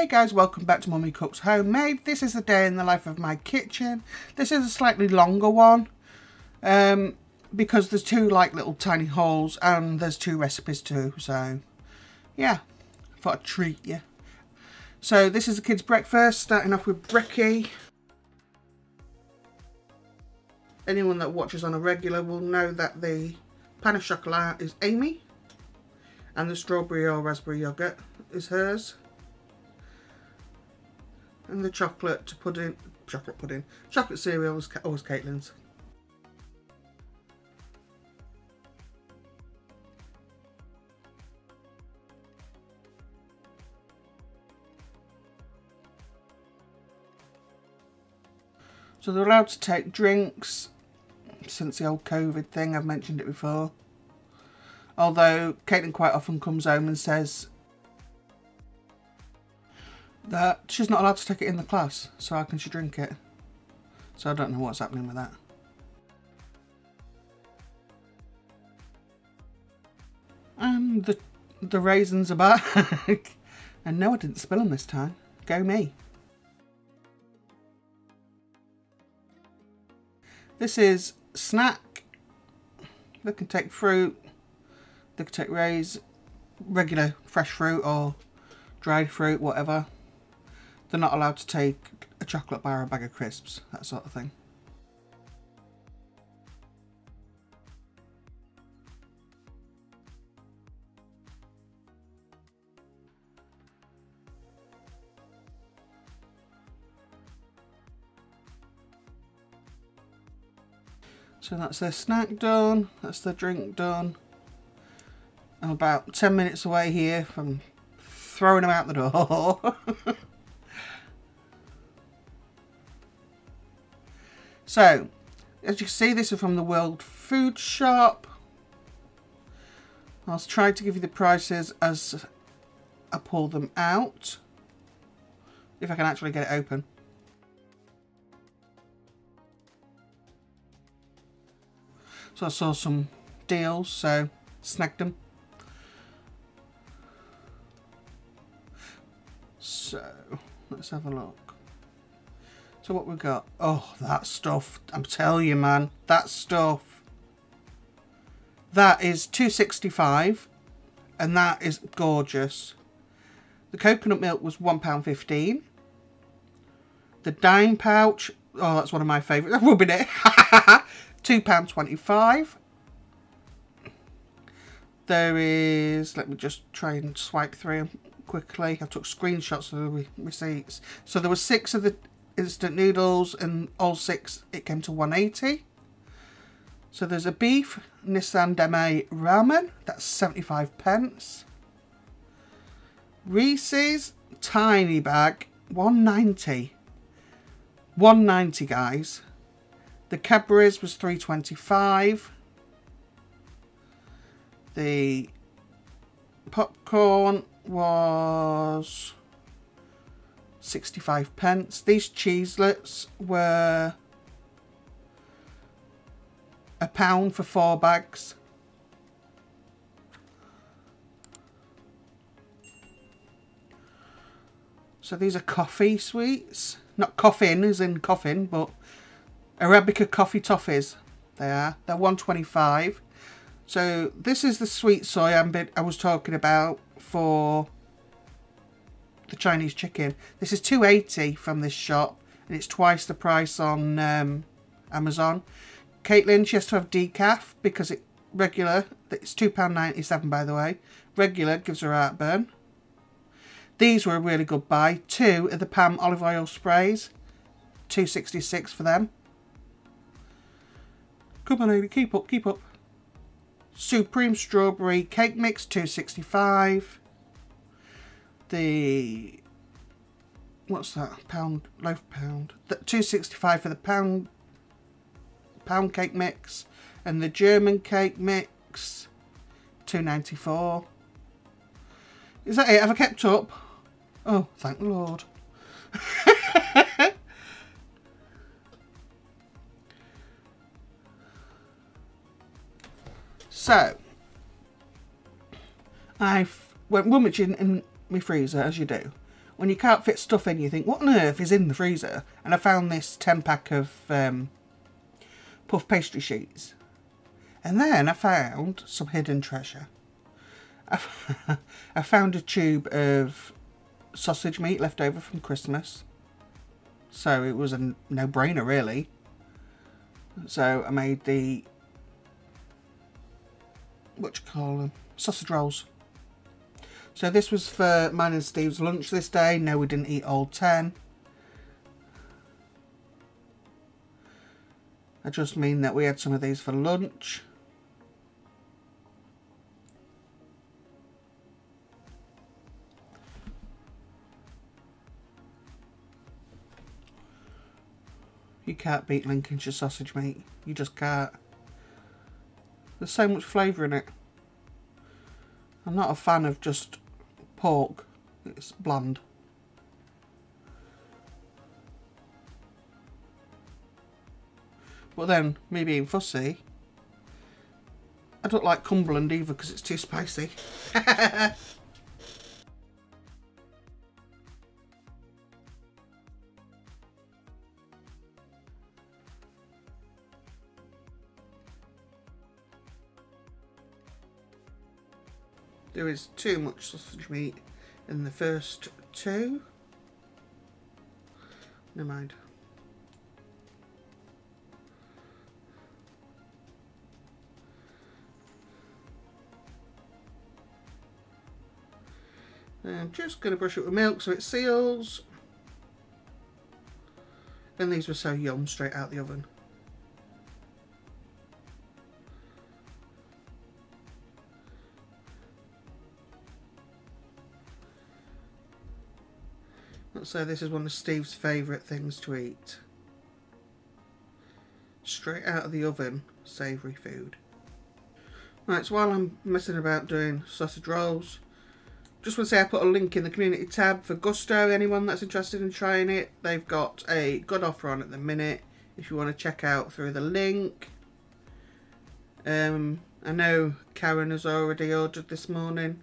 Hey guys, welcome back to Mummy Cooks Homemade. This is the day in the life of my kitchen. This is a slightly longer one because there's two like little tiny holes and there's two recipes too. So yeah, I thought I'd treat you. So this is the kids' breakfast, starting off with brekkie. Anyone that watches on a regular will know that the pan au chocolat is Amy and the strawberry or raspberry yogurt is hers. And the chocolate cereal is always Caitlin's. So they're allowed to take drinks since the old COVID thing, I've mentioned it before. Although Caitlin quite often comes home and says that she's not allowed to take it in the class, so how can she drink it? So I don't know what's happening with that. And the raisins are back. And no, I didn't spill them this time. Go me. This is snack. They can take fruit. They can take regular fresh fruit or dried fruit, whatever. They're not allowed to take a chocolate bar or a bag of crisps, that sort of thing. So that's their snack done, that's their drink done. I'm about 10 minutes away here from throwing them out the door. So, as you can see, this is from the World Food Shop. I'll try to give you the prices as I pull them out, if I can actually get it open. So I saw some deals, so snagged them. So, let's have a look. So what we got? Oh, that stuff. I'm telling you, man. That stuff. That is $2.65. And that is gorgeous. The coconut milk was £1.15. The dime pouch. Oh, that's one of my favourites. I'm rubbing it. £2.25. There is... Let me just try and swipe through them quickly. I took screenshots of the receipts. So there were 6 of the instant noodles, and all 6 it came to £1.80. So there's a beef Nissan Deme ramen, that's 75p. Reese's tiny bag, £1.90. £1.90, guys. The Cadbury's was £3.25. The popcorn was 65p. These cheeselets were £1 for 4 bags. So these are coffee sweets. Not coffin as in coffin, but Arabica coffee toffees. They are. They're £1.25. So this is the sweet soy I was talking about for the Chinese chicken. This is $2.80 from this shop, and it's twice the price on Amazon. Caitlin, she has to have decaf because it's £2.97 by the way. Regular gives her heartburn. These were a really good buy. 2 of the Palm olive oil sprays, $2.66 for them. Come on, lady, keep up, keep up. Supreme strawberry cake mix, $2.65. The, what's that, loaf pound, $2.65 for the pound cake mix, and the German cake mix, $2.94. Is that it? Have I kept up? Oh, thank the Lord. So I went rummaging in my freezer, as you do. when you can't fit stuff in, you think, what on earth is in the freezer? And I found this 10-pack of puff pastry sheets. And then I found some hidden treasure. I found a tube of sausage meat left over from Christmas. So it was a no-brainer, really. So I made the, sausage rolls. So this was for mine and Steve's lunch this day. No, we didn't eat all 10. I just mean that we had some of these for lunch. You can't beat Lincolnshire sausage meat. You just can't. There's so much flavour in it. I'm not a fan of just pork. It's bland. But then, me being fussy, I don't like Cumberland either because it's too spicy. There is too much sausage meat in the first two. Never mind. I'm just going to brush it with milk so it seals. And these were so yum, straight out the oven. So this is one of Steve's favourite things to eat. Straight out of the oven, savoury food. Right, so while I'm messing about doing sausage rolls, just want to say I put a link in the community tab for Gusto. Anyone that's interested in trying it, they've got a good offer on at the minute if you want to check out through the link. I know Karen has already ordered this morning.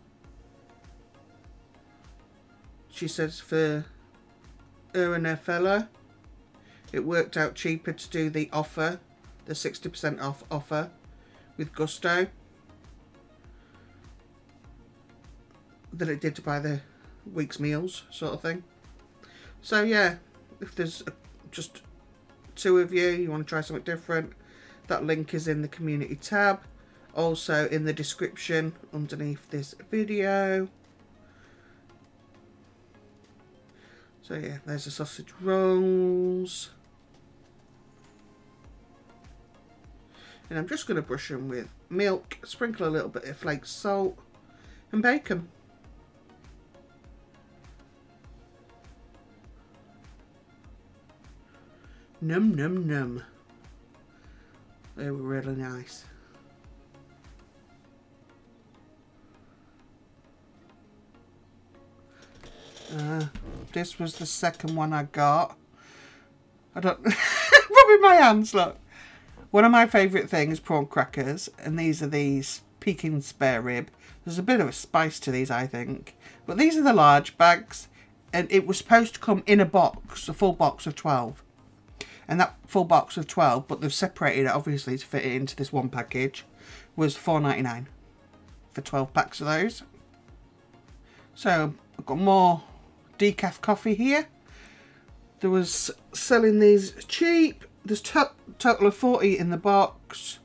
She says for her and her fella, it worked out cheaper to do the offer, the 60% off offer with Gusto, than it did to buy the week's meals sort of thing. So yeah, if there's just two of you, you want to try something different, that link is in the community tab, also in the description underneath this video. So yeah, there's the sausage rolls. And I'm just going to brush them with milk, sprinkle a little bit of flaked salt and bake them. Num num num. They were really nice. This was the second one I got. I don't rubbing my hands, look. One of my favourite things, prawn crackers, and these are these Peking spare rib. There's a bit of a spice to these, I think. But these are the large bags, and it was supposed to come in a box, a full box of 12. And that full box of 12, but they've separated it obviously to fit it into this one package, was $4.99 for 12 packs of those. So I've got more decaf coffee here. There was selling these cheap. There's total of 40 in the box.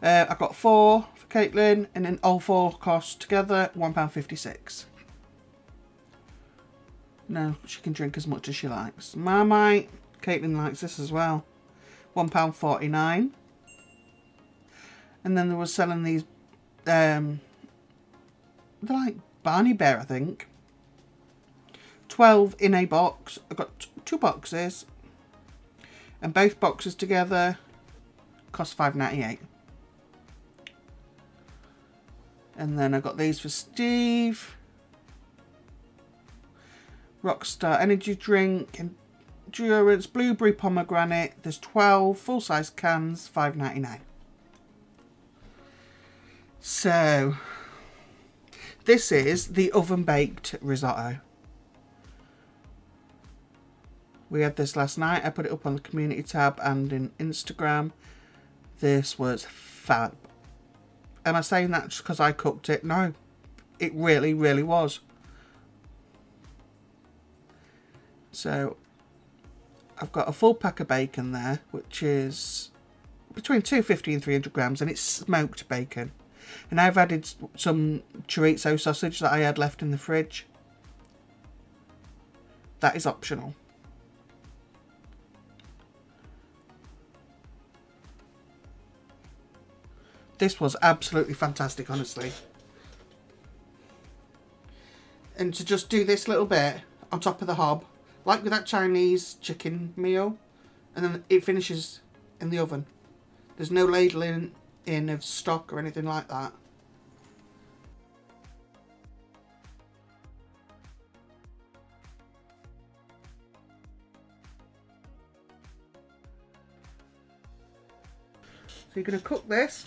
I got 4 for Caitlin, and then all 4 cost together £1.56. No, she can drink as much as she likes. Marmite, Caitlin likes this as well. £1.49. And then they were selling these, they're like Barney Bear, I think. 12 in a box. I've got 2 boxes. And both boxes together cost $5.98. And then I got these for Steve. Rockstar energy drink, endurance, blueberry pomegranate. There's 12 full-size cans, $5.99. So this is the oven baked risotto. We had this last night. I put it up on the community tab and in Instagram. This was fab. Am I saying that just because I cooked it? No, it really, really was. So I've got a full pack of bacon there, which is between 250 and 300 grams, and it's smoked bacon. And I've added some chorizo sausage that I had left in the fridge. That is optional. This was absolutely fantastic, honestly. And to just do this little bit on top of the hob, like with that Chinese chicken meal, and then it finishes in the oven. There's no ladling in of stock or anything like that. So you're going to cook this.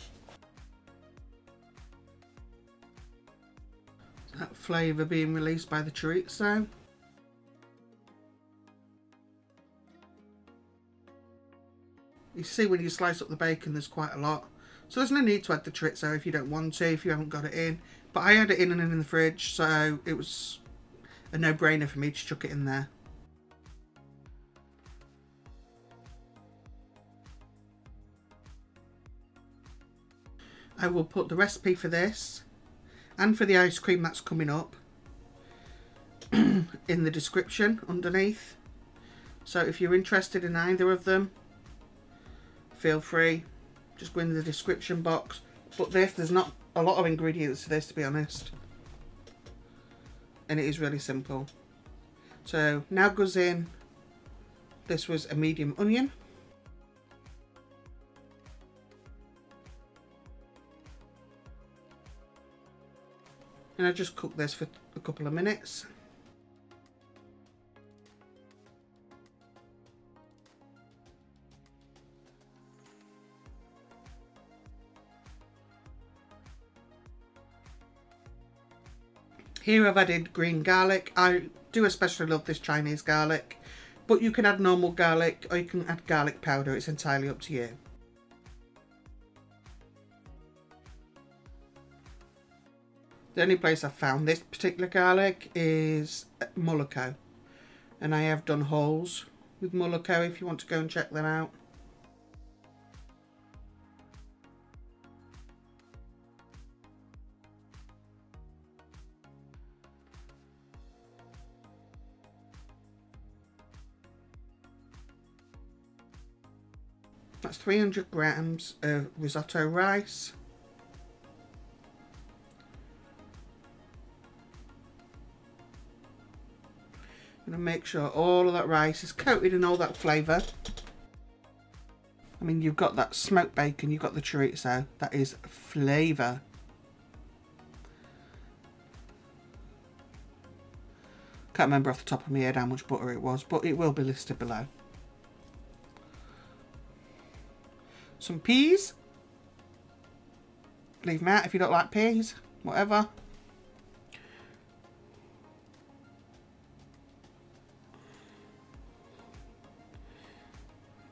That flavour being released by the chorizo. You see when you slice up the bacon there's quite a lot. So there's no need to add the chorizo if you don't want to, if you haven't got it in. But I had it in and in the fridge, so it was a no-brainer for me to chuck it in there. I will put the recipe for this and for the ice cream that's coming up in the description underneath. So if you're interested in either of them, feel free, just go in the description box. But there's not a lot of ingredients to this, to be honest, and it is really simple. So now goes in, this was a medium onion, and I just cook this for a couple of minutes. Here I've added green garlic. I do especially love this Chinese garlic, but you can add normal garlic or you can add garlic powder. It's entirely up to you. The only place I've found this particular garlic is at Mullico, and I have done hauls with Mullico if you want to go and check them out. That's 300 grams of risotto rice. I'm going to make sure all of that rice is coated in all that flavour. I mean, you've got that smoked bacon, you've got the chorizo, that is flavour. Can't remember off the top of my head how much butter it was, but it will be listed below. Some peas. Leave them out if you don't like peas, whatever.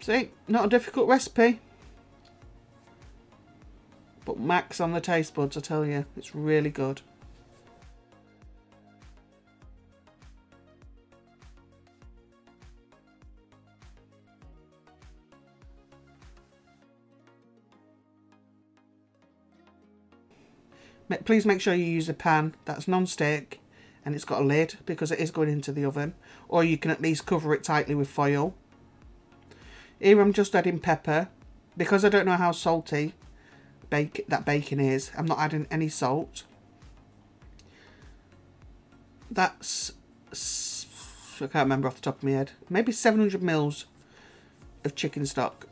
See, not a difficult recipe, but max on the taste buds, I tell you, it's really good. Please make sure you use a pan that's non-stick and it's got a lid, because it is going into the oven, or you can at least cover it tightly with foil. Here I'm just adding pepper. Because I don't know how salty that bacon is, I'm not adding any salt. That's, I can't remember off the top of my head, maybe 700 mils of chicken stock.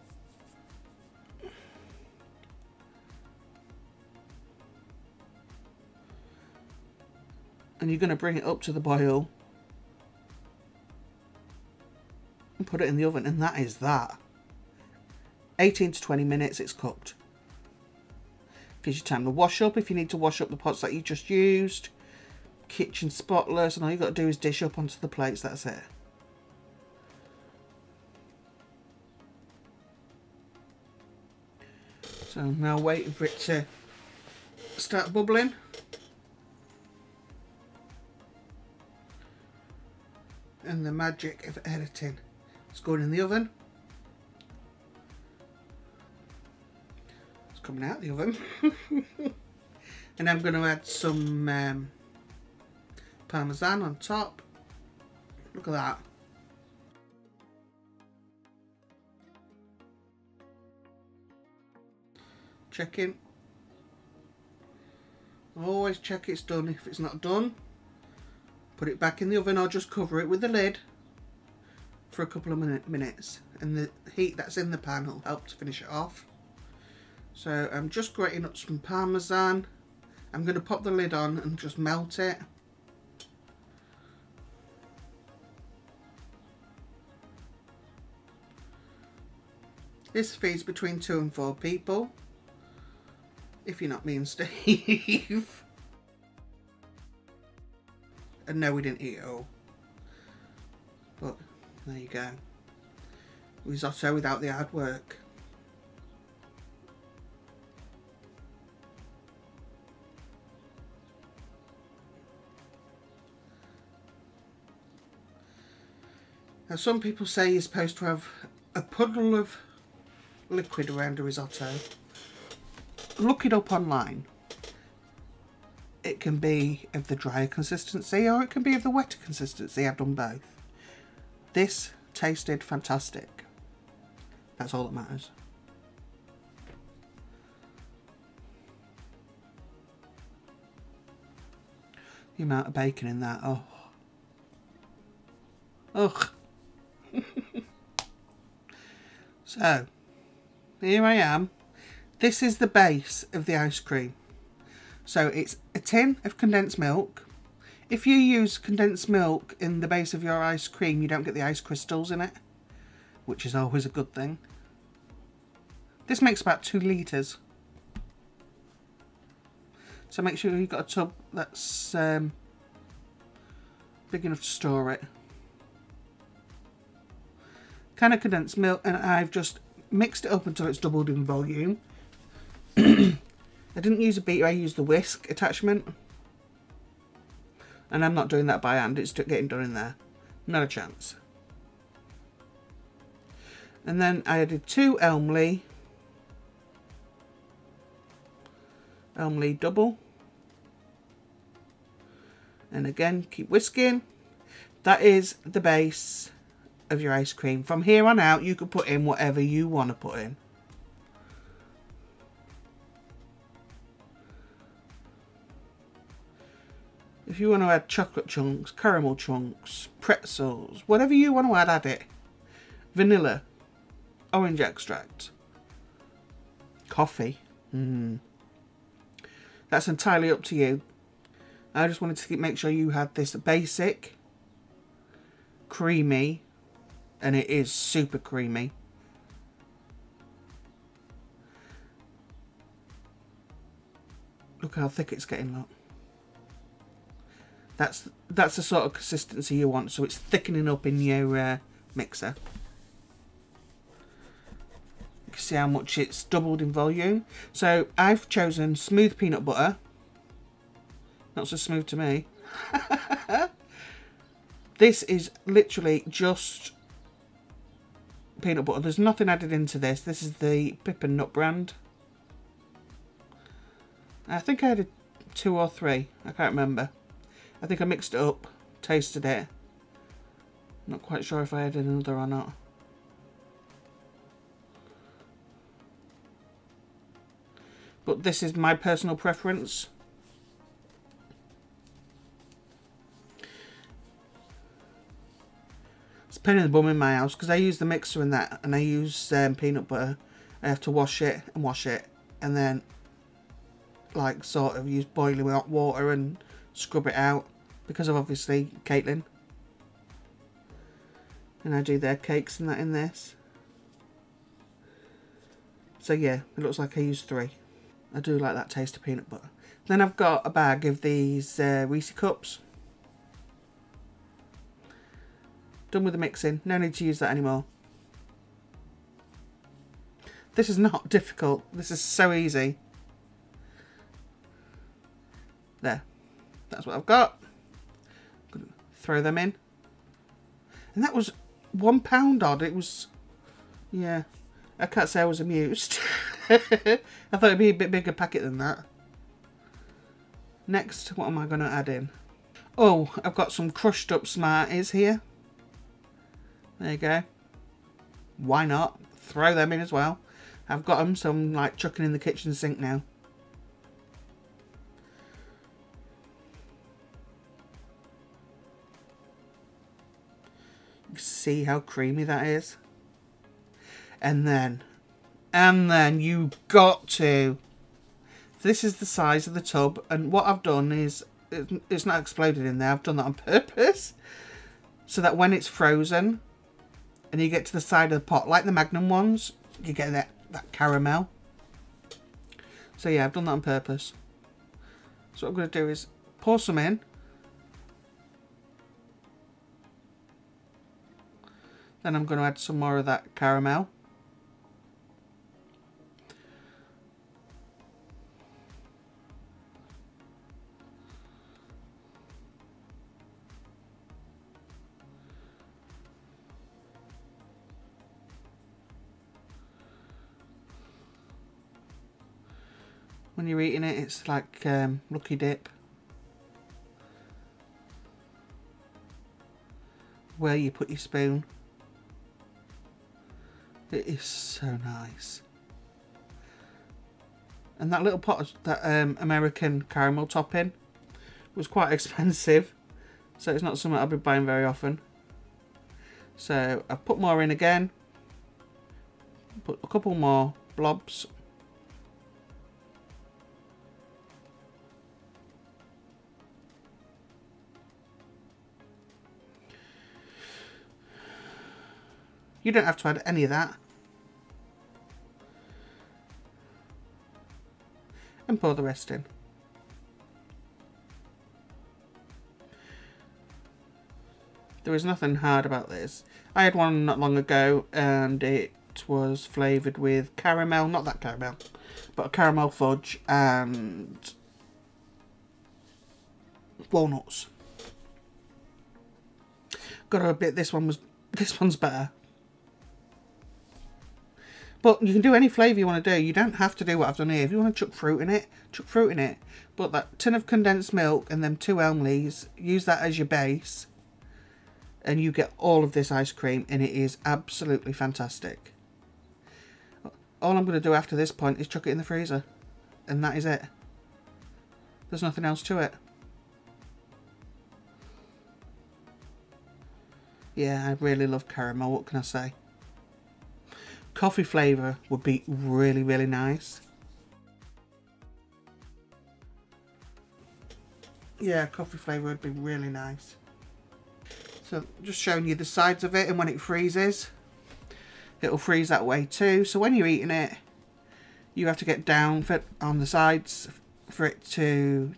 And you're going to bring it up to the boil and put it in the oven, and that is that. 18 to 20 minutes it's cooked. Gives you time to wash up if you need to wash up the pots that you just used. Kitchen spotless, and all you've got to do is dish up onto the plates, that's it. So I'm now waiting for it to start bubbling. And the magic of editing. It's going in the oven. It's coming out of the oven. And I'm going to add some parmesan on top. Look at that. Checking. Always check it's done. If it's not done, put it back in the oven or just cover it with the lid for a couple of minutes. And the heat that's in the pan will help to finish it off. So I'm just grating up some parmesan. I'm going to pop the lid on and just melt it. This feeds between 2 and 4 people. If you're not me and Steve. And no, we didn't eat it all. But there you go. Risotto without the hard work. Now some people say you're supposed to have a puddle of liquid around a risotto. Look it up online. It can be of the drier consistency or it can be of the wetter consistency. I've done both. This tasted fantastic. That's all that matters. The amount of bacon in that, oh. Ugh. So, here I am. This is the base of the ice cream. So it's a tin of condensed milk. If you use condensed milk in the base of your ice cream, you don't get the ice crystals in it, which is always a good thing. This makes about 2 litres. So make sure you've got a tub that's big enough to store it. Kind of condensed milk, and I've just mixed it up until it's doubled in volume. I didn't use a beater, I used the whisk attachment. And I'm not doing that by hand, it's getting done in there. Not a chance. And then I added 2 elmlea. Elmlea double. And again, keep whisking. That is the base of your ice cream. From here on out, you can put in whatever you want to put in. If you want to add chocolate chunks, caramel chunks, pretzels, whatever you want to add it. Vanilla, orange extract, coffee. That's entirely up to you. I just wanted to make sure you had this basic, creamy, and it is super creamy. Look how thick it's getting, look. That's the sort of consistency you want, so it's thickening up in your mixer. You can see how much it's doubled in volume. So I've chosen smooth peanut butter. Not so smooth to me. This is literally just peanut butter. There's nothing added into this. This is the Pip and Nut brand. I think I added 2 or 3. I can't remember. I think I mixed it up, tasted it. Not quite sure if I added another or not. But this is my personal preference. It's a pain in the bum in my house because I use the mixer in that and I use peanut butter. I have to wash it and then like sort of use boiling hot water and scrub it out because of obviously Caitlin. And I do their cakes and that in this. So yeah, it looks like I used 3. I do like that taste of peanut butter. Then I've got a bag of these Reese cups. Done with the mixing. No need to use that anymore. This is not difficult. This is so easy. There. That's what I've got. I'm gonna throw them in. And that was £1 odd. It was, yeah. I can't say I was amused. I thought it'd be a bit bigger packet than that. Next, what am I going to add in? Oh, I've got some crushed up Smarties here. There you go. Why not? Throw them in as well. I've got them, so I'm like chucking in the kitchen sink now. You can see how creamy that is. And then you've got to. This is the size of the tub, and what I've done is, it's not exploded in there. I've done that on purpose, so that when it's frozen, and you get to the side of the pot, like the Magnum ones, you get that caramel. So yeah, I've done that on purpose. So what I'm going to do is pour some in. Then I'm going to add some more of that caramel. When you're eating it, it's like Lucky Dip. Where you put your spoon. It is so nice. And that little pot of that American caramel topping was quite expensive. So it's not something I'll be buying very often. So I've put more in again. Put a couple more blobs. You don't have to add any of that. And pour the rest in. There is nothing hard about this. I had one not long ago and it was flavoured with caramel, not that caramel, but a caramel fudge and walnuts. Got to admit this one's better. But you can do any flavour you want to do. You don't have to do what I've done here. If you want to chuck fruit in it, chuck fruit in it. But that tin of condensed milk and them 2 elmleas, use that as your base. And you get all of this ice cream and it is absolutely fantastic. All I'm going to do after this point is chuck it in the freezer. And that is it. There's nothing else to it. Yeah, I really love caramel. What can I say? Coffee flavour would be really, really nice. Yeah, coffee flavour would be really nice. So just showing you the sides of it, and when it freezes, it'll freeze that way too. So when you're eating it, you have to get down on the sides for it to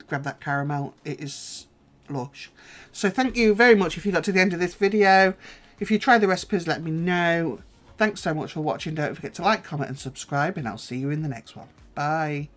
grab that caramel. It is lush. So thank you very much if you got to the end of this video. If you try the recipes, let me know. Thanks so much for watching. Don't forget to like, comment and subscribe, and I'll see you in the next one. Bye.